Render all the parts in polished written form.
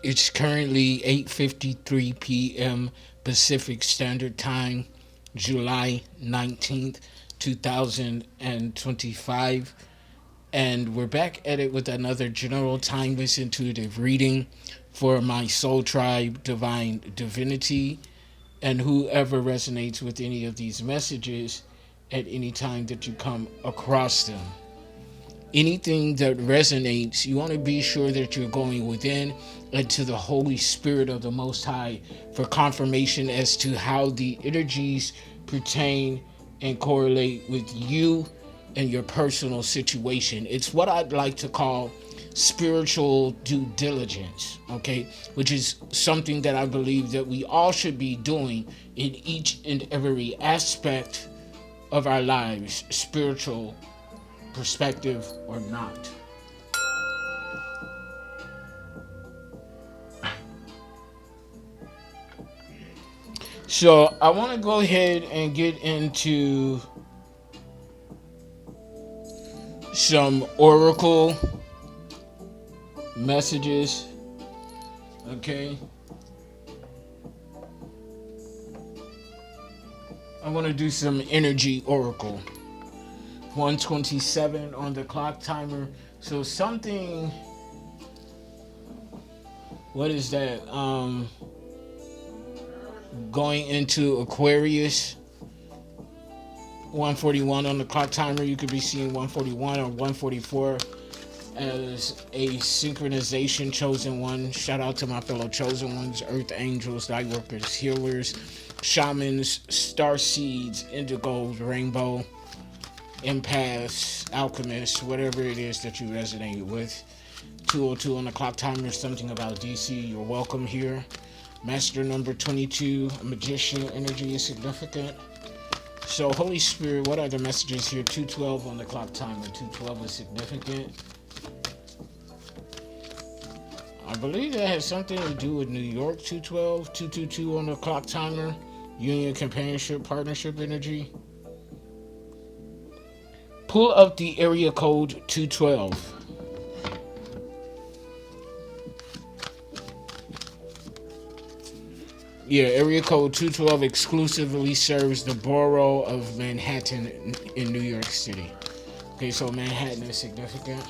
It's currently 8:53 p.m. Pacific Standard Time, July 19th, 2025. And we're back at it with another general timeless intuitive reading for my soul tribe, divine divinity, and whoever resonates with any of these messages at any time that you come across them. Anything that resonates, you want to be sure that you're going within and to the Holy Spirit of the Most High for confirmation as to how the energies pertain and correlate with you and your personal situation. It's what I'd like to call spiritual due diligence, okay? Which is something that I believe that we all should be doing in each and every aspect of our lives, spiritual perspective or not. So I want to go ahead and get into some oracle messages. Okay. I want to do some energy oracle. 1:27 on the clock timer. So something, what is that? Going into Aquarius. 1:41 on the clock timer. You could be seeing 1:41 or 1:44 as a synchronization chosen one. Shout out to my fellow chosen ones, earth angels, light workers, healers, shamans, starseeds, indigos, rainbow, empaths, alchemists, whatever it is that you resonate with. 2:02 on the clock timer. Something about DC. You're welcome here. Master number 22, magician energy is significant. So Holy Spirit, what are the messages here? 2:12 on the clock timer. 2:12 is significant. I believe that has something to do with New York. 2:12, 2:22 on the clock timer. Union, companionship, partnership energy. Pull up the area code 212. Yeah, area code 212 exclusively serves the borough of Manhattan in New York City. Okay, so Manhattan is significant.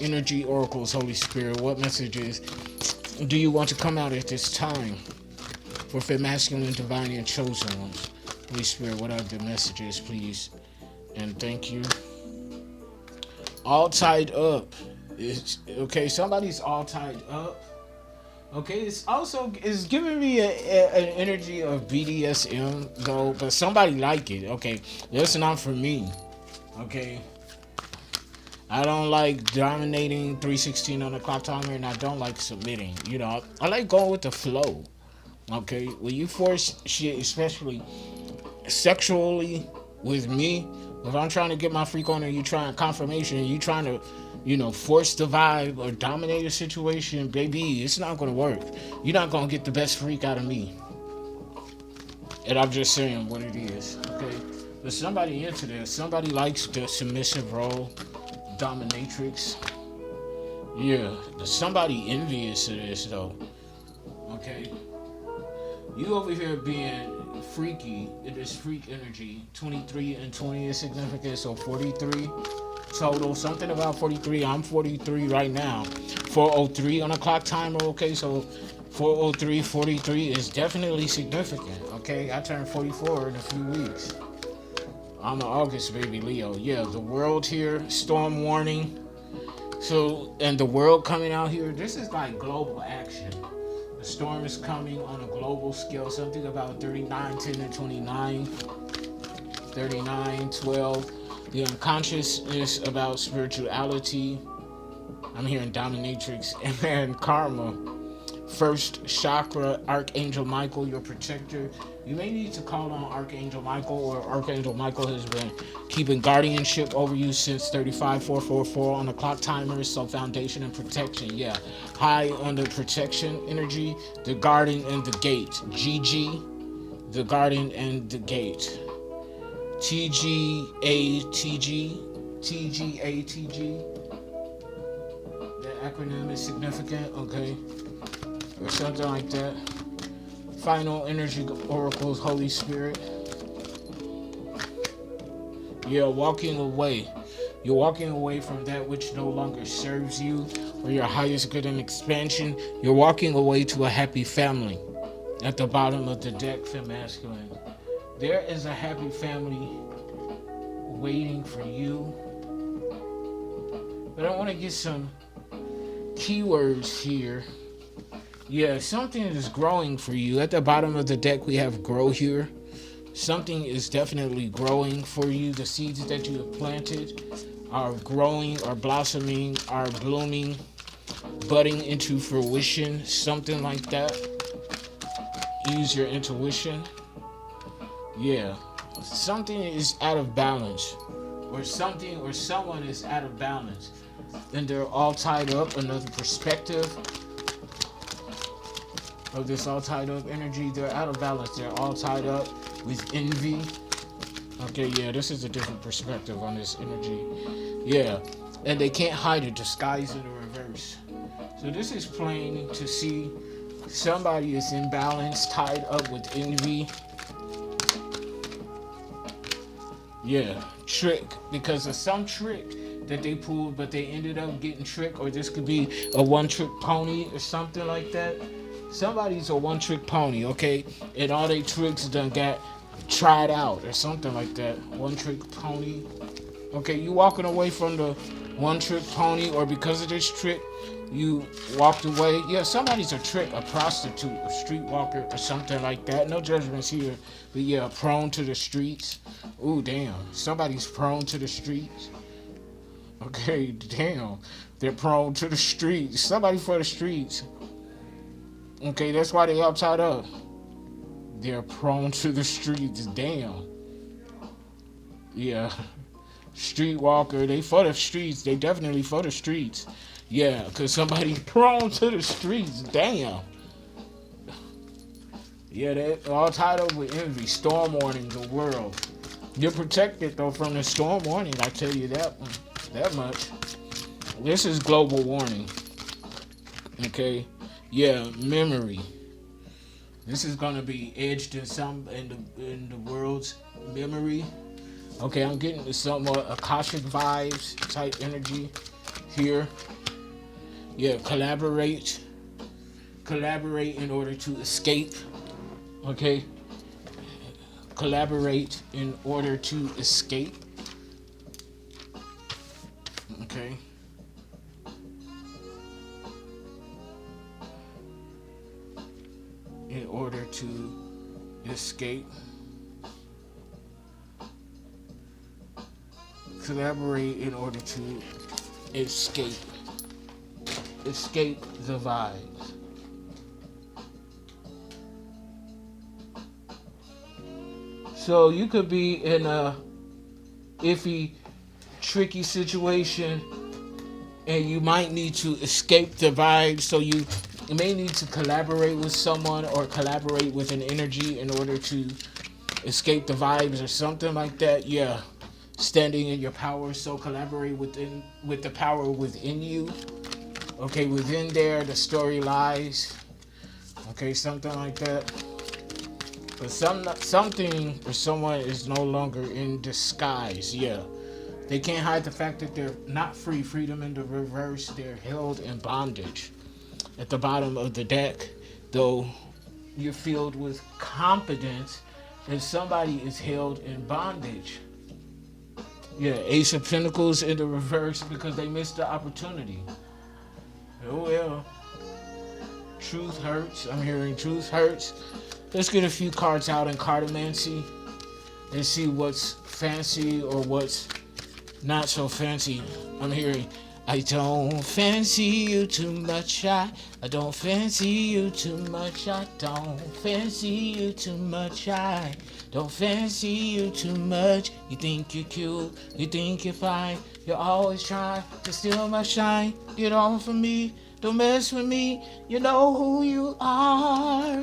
Energy oracles, Holy Spirit, what messages do you want to come out at this time for fit masculine, divine, and chosen ones? Holy Spirit, what are the messages, please? And thank you. All tied up. Okay, somebody's all tied up. Okay, it's giving me an energy of BDSM though, but somebody like it. Okay, that's not for me. Okay, I don't like dominating 316 on the clock timer, and I don't like submitting. You know, I like going with the flow. Okay, when you force shit, especially sexually with me, if I'm trying to get my freak on and you trying confirmation, and you trying to, force the vibe or dominate a situation, baby, it's not gonna work. You're not gonna get the best freak out of me. And I'm just saying what it is, okay? But somebody into this, somebody likes the submissive role, dominatrix. Yeah, somebody envious of this though, okay? You over here being freaky, it is freak energy. 23 and 20 is significant, so 43 total. Something about 43. I'm 43 right now. 4:03 on the clock timer, okay? So 4:03, 43 is definitely significant, okay? I turned 44 in a few weeks. I'm an August baby, Leo. Yeah, the world here, storm warning. So, and the world coming out here, this is like global action. The storm is coming on a global scale, something about 39, 10, and 29, 39, 12. The unconsciousness about spirituality. I'm hearing dominatrix and karma. First chakra, Archangel Michael, your protector. You may need to call on Archangel Michael, or Archangel Michael has been keeping guardianship over you since 35444 on the clock timer. So foundation and protection, yeah. High on the protection energy, the garden and the gate. GG, the garden and the gate. TGATG, TGATG. The acronym is significant, okay? Or something like that. Final energy oracles, Holy Spirit. You're walking away. You're walking away from that which no longer serves you or your highest good and expansion. You're walking away to a happy family. At the bottom of the deck for masculine. There is a happy family waiting for you. But I want to get some keywords here. Yeah, something is growing for you. At the bottom of the deck, we have grow here. Something is definitely growing for you. The seeds that you have planted are growing, are blossoming, are blooming, budding into fruition. Something like that. Use your intuition. Yeah. Something is out of balance. Or something or someone is out of balance. And they're all tied up. Another perspective of this all tied up energy. They're out of balance. They're all tied up with envy. Okay, yeah, this is a different perspective on this energy. Yeah, and they can't hide it. The sky's in the reverse. So this is plain to see somebody is imbalanced, tied up with envy. Yeah, trick, because of some trick that they pulled, but they ended up getting tricked, or this could be a one-trick pony or something like that. Somebody's a one-trick pony, okay? And all they tricks done got tried out or something like that. One-trick pony. Okay, you walking away from the one-trick pony, or because of this trick, you walked away. Yeah, somebody's a trick, a prostitute, a streetwalker, or something like that. No judgments here. But yeah, prone to the streets. Ooh, damn. Somebody's prone to the streets. Okay, damn. They're prone to the streets. Somebody for the streets. Okay, that's why they all tied up. They're prone to the streets. Damn. Yeah. Streetwalker. They for the streets. They definitely for the streets. Yeah, because somebody's prone to the streets. Damn. Yeah, they all tied up with envy. Storm warning the world. You're protected, though, from the storm warning. I tell you that one. That much. This is global warning. Okay? Yeah, memory. This is gonna be edged in the world's memory. Okay, I'm getting some more Akashic vibes type energy here. Yeah, collaborate. Collaborate in order to escape. Okay? Collaborate in order to escape. Okay? In order to escape. Collaborate in order to escape. Escape the vibes. So you could be in a iffy, tricky situation, and you might need to escape the vibes. So you may need to collaborate with someone or collaborate with an energy in order to escape the vibes or something like that. Yeah, standing in your power. So collaborate with the power within you. Okay, within there the story lies. Okay, something like that. But something or someone is no longer in disguise. Yeah. They can't hide the fact that they're not free. Freedom in the reverse. They're held in bondage. At the bottom of the deck, though, you're filled with confidence that somebody is held in bondage. Yeah, Ace of Pentacles in the reverse because they missed the opportunity. Oh well. Truth hurts. I'm hearing truth hurts. Let's get a few cards out in cartomancy and see what's fancy or what's not so fancy. I'm hearing, I don't fancy you too much. I don't fancy you too much. I don't fancy you too much. I don't fancy you too much. You think you're cute. You think you're fine. You're always trying to steal my shine. Get on for me. Don't mess with me. You know who you are.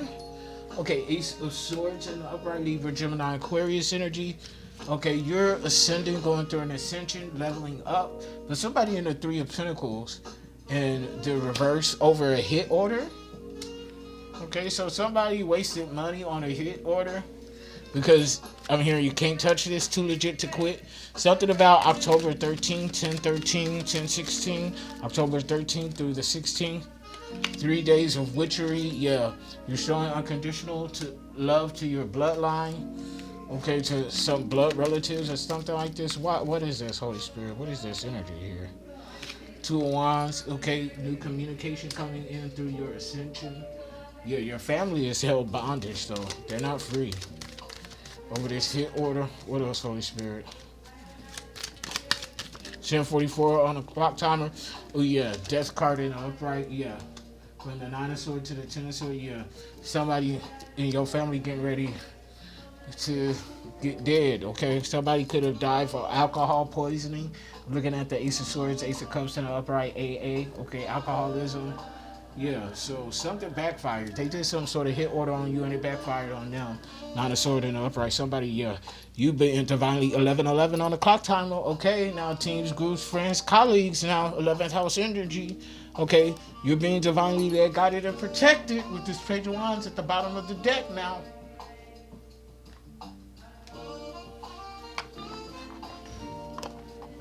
Okay, Ace of Swords in the upright, Libra, Gemini, Aquarius energy. Okay, you're ascending, going through an ascension, leveling up. But somebody in the Three of Pentacles in the reverse over a hit order. Okay, so somebody wasted money on a hit order because I'm hearing you can't touch this, too legit to quit. Something about October 13, 10-13, 10-16, October 13th through the 16th. 3 days of witchery. Yeah, you're showing unconditional love to your bloodline. Okay, to some blood relatives or something like this. What is this, Holy Spirit? What is this energy here? Two of Wands. Okay, new communication coming in through your ascension. Yeah, your family is held bondage though. They're not free. Over this hit order. What else, Holy Spirit? 10:44 on the clock timer. Oh yeah, death card in the upright. Yeah. From the Nine of Swords to the Ten of Swords, yeah. Somebody in your family getting ready to get dead, okay? Somebody could have died for alcohol poisoning. I'm looking at the Ace of Swords, Ace of Cups in the upright, AA, okay, alcoholism. Yeah, so something backfired. They did some sort of hit order on you and it backfired on them. Nine of Swords in the upright. Somebody, yeah, you've been divinely 11-11 on the clock timer, okay? Now teams, groups, friends, colleagues, now 11th house energy. Okay, you're being divinely led, guided, and protected with this Page of Wands at the bottom of the deck now.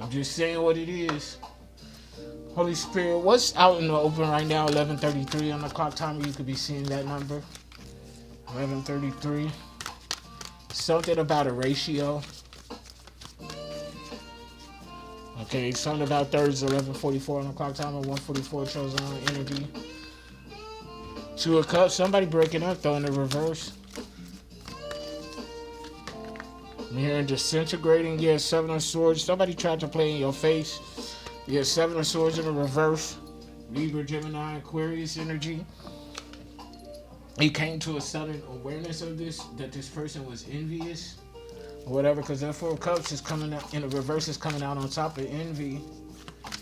I'm just saying what it is. Holy Spirit, what's out in the open right now? 11:33 on the clock timer. You could be seeing that number. 11:33. Something about a ratio. Okay, something about thirds, 11:44 on the clock timer, 1:44 shows on energy. Two of Cups, somebody breaking up though in the reverse. I'm hearing disintegrating, yeah, Seven of Swords. Somebody tried to play in your face. Yeah, Seven of Swords in the reverse. Libra, Gemini, Aquarius energy. He came to a sudden awareness of this, that this person was envious. Or whatever, because that Four of Cups is coming out in the reverse, is coming out on top of envy.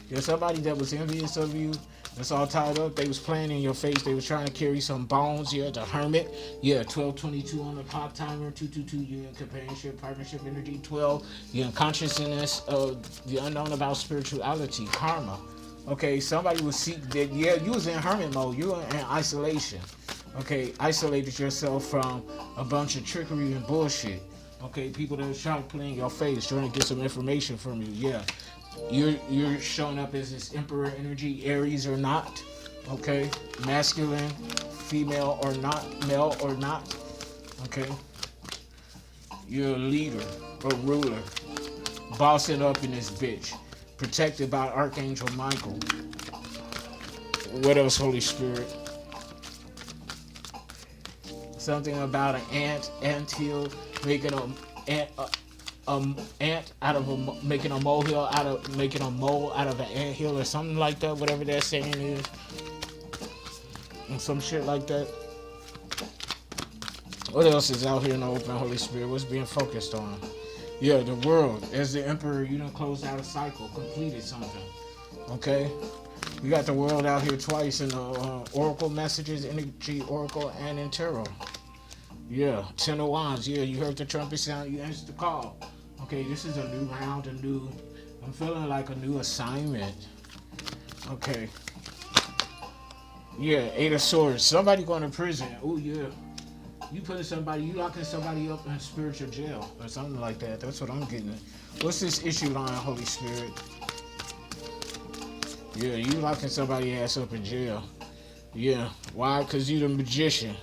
There's somebody that was envious of you. That's all tied up. They was playing in your face. They was trying to carry some bones. Yeah, the Hermit. Yeah, 12:22 on the clock timer. 222. You in companionship, partnership energy. 12. You in consciousness of the unknown about spirituality, karma. Okay, somebody was seek that. Yeah, you was in hermit mode. You were in isolation. Okay, isolated yourself from a bunch of trickery and bullshit. Okay, people that are trying to play in your face, trying to get some information from you. Yeah, you're showing up as this Emperor energy, Aries or not. Okay, masculine, female or not, male or not. Okay, you're a leader, a ruler, bossing up in this bitch, protected by Archangel Michael. What else, Holy Spirit? Something about an anthill making ant out of making a molehill out of making a mole out of an anthill or something like that, whatever that saying is, and some shit like that. What else is out here in the open, Holy Spirit? What's being focused on? Yeah, the world. As the Emperor, you done closed out a cycle, completed something. Okay? We got the world out here twice in the Oracle messages, Energy Oracle, and in Tarot. Yeah, Ten of Wands. Yeah, you heard the trumpet sound, you answered the call. Okay, this is a new round, I'm feeling like a new assignment. Okay. Yeah, Eight of Swords. Somebody going to prison. Oh, yeah. You locking somebody up in spiritual jail or something like that. That's what I'm getting. What's this issue line, Holy Spirit? Yeah, you locking somebody ass up in jail. Yeah. Why? Because you the magician.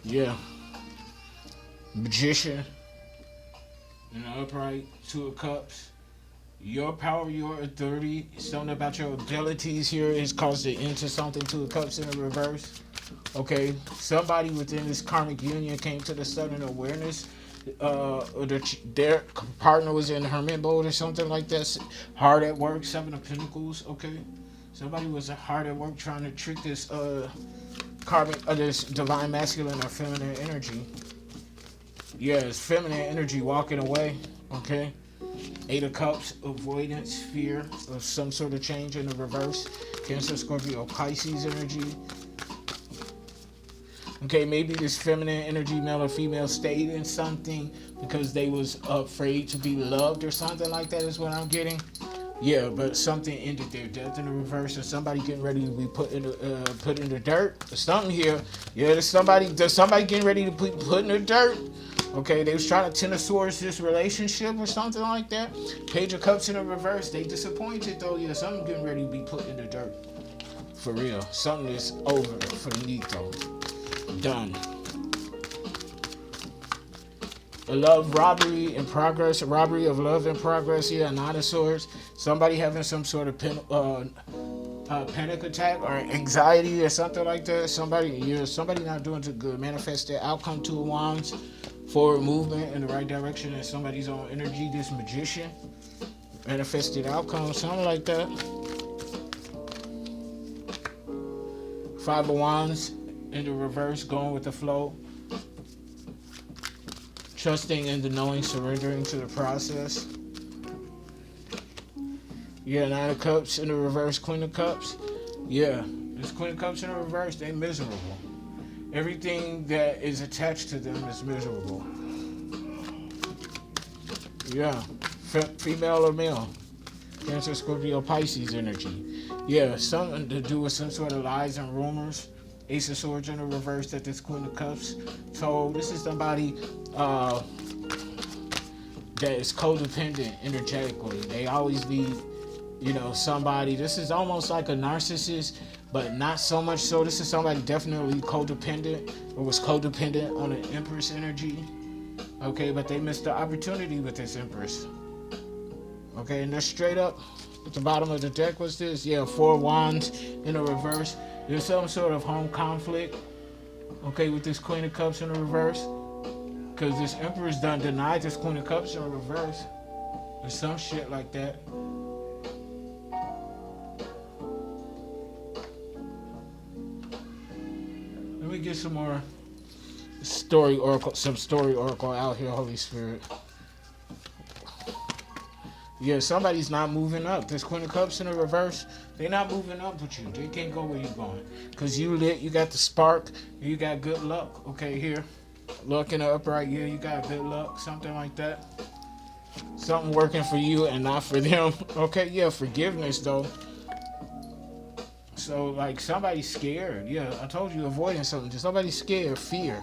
Yeah. Magician. In the upright, Two of Cups. Your power, your authority, something about your abilities here is caused the end to something, two of cups in the reverse. Okay, somebody within this karmic union came to the sudden awareness. Their partner was in hermit mode or something like that. Hard at work, Seven of Pentacles. Okay, somebody was hard at work trying to trick this karmic, this divine masculine or feminine energy. Yeah, it's feminine energy walking away. Okay, Eight of Cups, avoidance, fear of some sort of change in the reverse. Cancer, Scorpio, Pisces energy. Okay, maybe this feminine energy, male or female, stayed in something because they was afraid to be loved or something like that is what I'm getting. Yeah, but something ended their death in the reverse, or somebody getting ready to be put in the dirt. Or something here. Yeah, there's somebody getting ready to be put in the dirt. Okay, they was trying to tend towards this relationship or something like that. Page of Cups in the reverse. They disappointed though. Yeah, something getting ready to be put in the dirt. For real. Something is over for the Nito. Done. A love robbery in progress. A robbery of love in progress here. Nine of Swords. Somebody having some sort of panic attack or anxiety or something like that. Somebody not doing too good. Manifest their outcome. Two of Wands. Forward movement in the right direction in somebody's own energy. This Magician. Manifested outcome. Something like that. Five of Wands in the reverse. Going with the flow. Trusting in the knowing. Surrendering to the process. Yeah, Nine of Cups in the reverse. Queen of Cups. Yeah, this Queen of Cups in the reverse. They miserable. Everything that is attached to them is miserable. Yeah. Female or male. Cancer, Scorpio, Pisces energy. Yeah, something to do with some sort of lies and rumors. Ace of Swords in the reverse that this Queen of Cups told. This is somebody that is codependent energetically. They always need, somebody. This is almost like a narcissist, but not so much so. This is somebody definitely codependent or was codependent on an Empress energy. Okay, but they missed the opportunity with this Empress. Okay, and they're straight up at the bottom of the deck. What's this? Yeah, Four Wands in the reverse. There's some sort of home conflict. Okay, with this Queen of Cups in the reverse. Because this Empress done denied this Queen of Cups in the reverse. Or some shit like that. Let me get some more story oracle out here, Holy Spirit. Yeah, somebody's not moving up. This Queen of Cups in the reverse, they're not moving up with you. They can't go where you're going. Because you lit, you got the spark, you got good luck. Okay, here. Luck in the upright, yeah, you got good luck. Something like that. Something working for you and not for them. Okay, yeah, forgiveness though. So, like, somebody's scared. Yeah, I told you, avoiding something. Somebody's scared, fear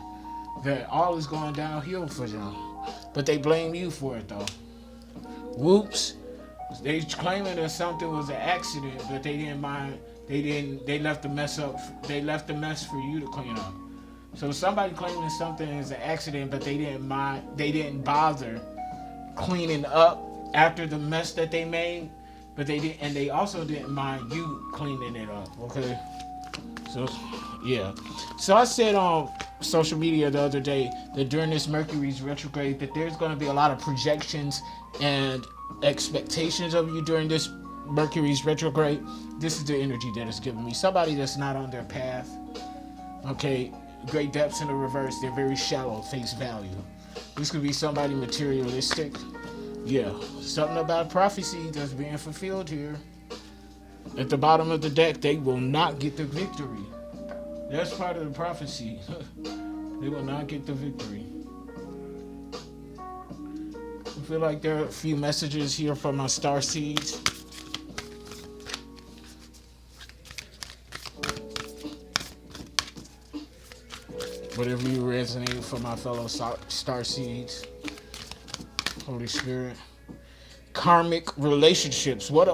that all is going downhill for them. But they blame you for it though. Whoops. They claiming that something was an accident, but they didn't mind. They left the mess up. They left the mess for you to clean up. So somebody claiming something is an accident, but they didn't mind. They didn't bother cleaning up after the mess that they made. But they didn't, and they also didn't mind you cleaning it up. Okay. So, yeah. So I said on social media the other day that during this Mercury's retrograde that there's going to be a lot of projections and expectations of you during this Mercury's retrograde. This is the energy that is giving me. Somebody that's not on their path. Okay. Great depths in the reverse. They're very shallow, face value. This could be somebody materialistic. Yeah. Something about prophecy that's being fulfilled here. At the bottom of the deck, they will not get the victory. That's part of the prophecy. They will not get the victory. I feel like there are a few messages here from my Starseeds. Whatever you resonate for my fellow Starseeds. Holy Spirit. Karmic relationships. What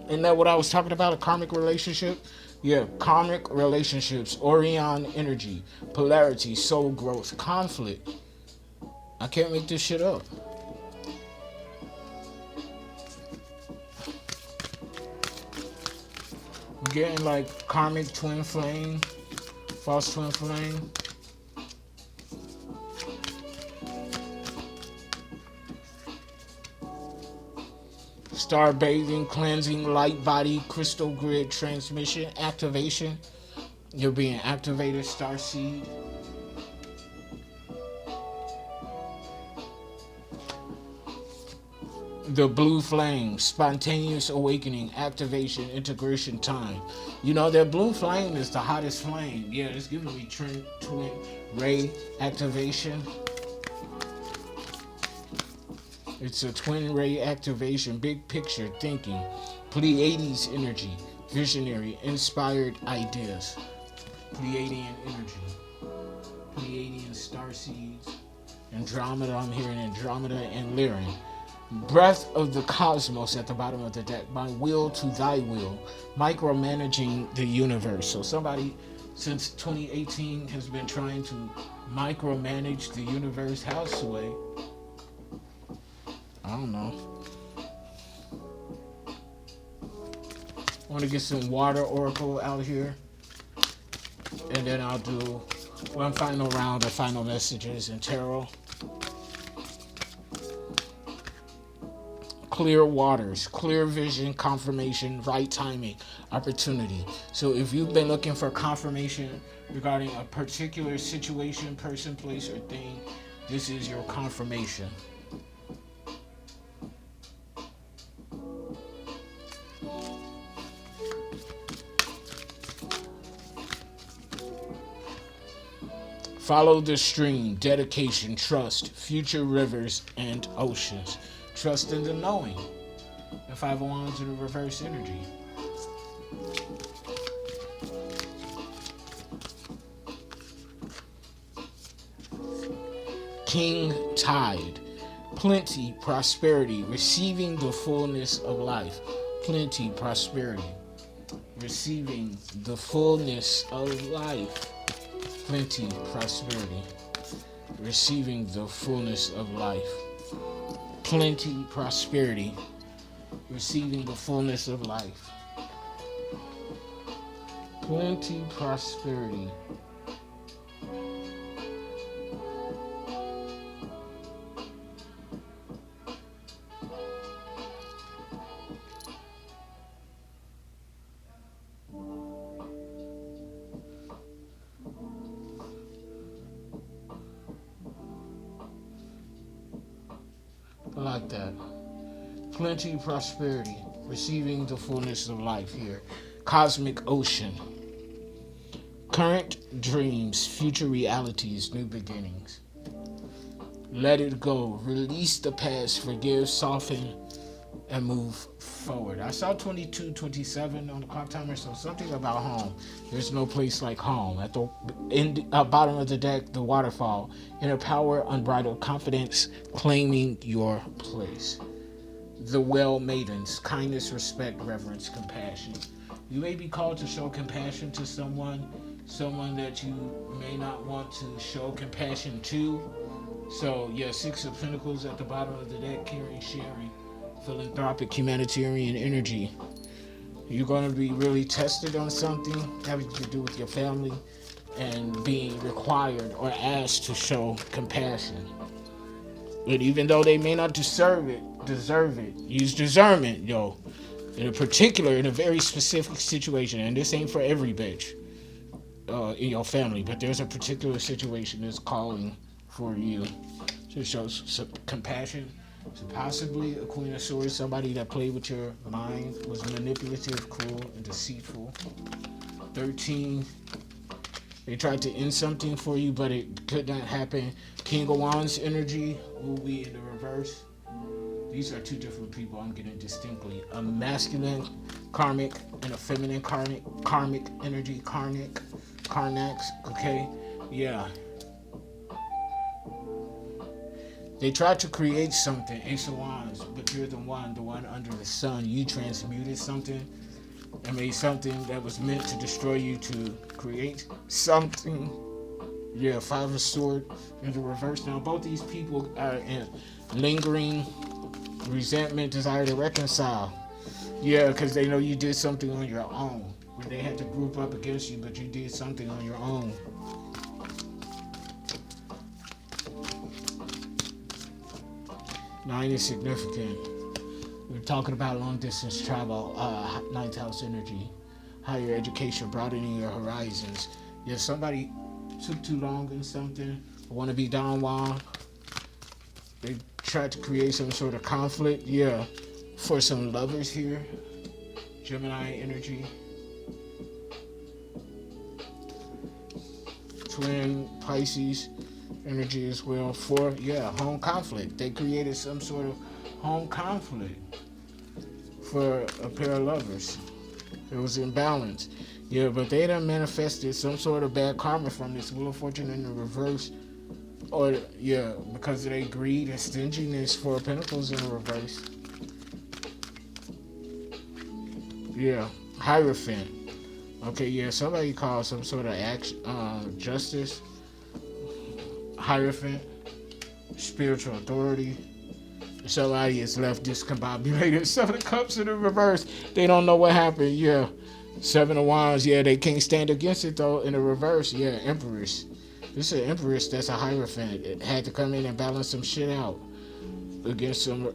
isn't that what I was talking about? A karmic relationship? Yeah, karmic relationships. Orion energy. Polarity. Soul growth. Conflict. I can't make this shit up. I'm getting like karmic twin flame, false twin flame. Star bathing, cleansing, light body, crystal grid transmission, activation. You're being activated, starseed. The blue flame, spontaneous awakening, activation, integration time. You know that blue flame is the hottest flame. Yeah, it's giving me twin ray activation. It's a twin ray activation, big picture thinking, Pleiades energy, visionary, inspired ideas, Pleiadian energy, Pleiadian starseeds, Andromeda. I'm hearing Andromeda and Lyran. Breath of the cosmos at the bottom of the deck. My will to thy will. Micromanaging the universe. So somebody since 2018 has been trying to micromanage the universe. How, Sway? I don't know. I want to get some water oracle out here. And then I'll do one final round of final messages in tarot. Clear waters, clear vision, confirmation, right timing, opportunity. So if you've been looking for confirmation regarding a particular situation, person, place, or thing, this is your confirmation. Follow the stream, dedication, trust, future rivers and oceans. Trust in the knowing. The 5 of Wands in the reverse energy. King Tide. Plenty, prosperity, receiving the fullness of life. Plenty, prosperity, receiving the fullness of life. Plenty, prosperity, receiving the fullness of life. Plenty, prosperity, receiving the fullness of life. Plenty, prosperity. Like that. Plenty, prosperity, receiving the fullness of life here. Cosmic ocean. Current dreams, future realities, new beginnings. Let it go. Release the past, forgive, soften, and move forward. I saw 2227 on the clock timer, so something about home. There's no place like home. At the bottom of the deck, the waterfall. Inner power, unbridled confidence, claiming your place. The well maidens, kindness, respect, reverence, compassion. You may be called to show compassion to someone that you may not want to show compassion to. So yeah, 6 of Pentacles at the bottom of the deck, caring, sharing, philanthropic, humanitarian energy. You're going to be really tested on something having to do with your family and being required or asked to show compassion. But even though they may not deserve it, use discernment, yo. In a very specific situation, and this ain't for every bitch in your family, but there's a particular situation that's calling for you to show some compassion. So possibly a Queen of Swords, somebody that played with your mind, was manipulative, cruel, and deceitful. 13, they tried to end something for you, but it could not happen. King of Wands energy will be in the reverse. These are 2 different people I'm getting distinctly. A masculine karmic and a feminine karmic energy, Karnax, okay? Yeah. They tried to create something, Ace of Wands, but you're the one under the sun. You transmuted something and made something that was meant to destroy you to create something. Yeah, 5 of Swords in the reverse. Now, both these people are in lingering resentment, desire to reconcile. Yeah, because they know you did something on your own. where they had to group up against you, but you did something on your own. Nine is significant. We're talking about long distance travel, ninth house energy, higher education, broadening your horizons. If somebody took too long in something, want to be Don Juan, they tried to create some sort of conflict. Yeah, for some lovers here, Gemini energy. Twin Pisces energy as well. For home conflict. They created some sort of home conflict for a pair of lovers. It was imbalance. Yeah, but they done manifested some sort of bad karma from this Wheel of Fortune in the reverse. Or because of their greed and stinginess for Pentacles in the reverse. Yeah, Hierophant. Okay, somebody called some sort of action, justice. Hierophant, spiritual authority. Somebody is left discombobulated. Seven of Cups in the reverse. They don't know what happened. Yeah. Seven of Wands. Yeah, they can't stand against it though. In the reverse. Yeah, Empress. This is an Empress that's a Hierophant. It had to come in and balance some shit out against some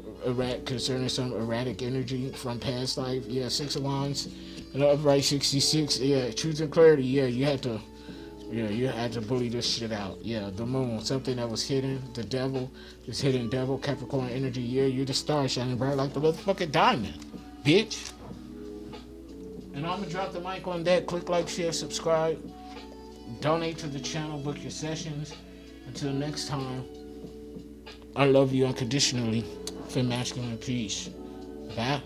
concerning some erratic energy from past life. Yeah, Six of Wands. And the upright 66. Yeah, truth and clarity. Yeah, you had to bully this shit out. Yeah, the moon, something that was hidden, the devil, this hidden devil, Capricorn energy. Yeah, you're the star shining bright like the motherfucking diamond, bitch. And I'm gonna drop the mic on that. Click like, share, subscribe, donate to the channel, book your sessions. Until next time, I love you unconditionally. For masculine peace. Bye.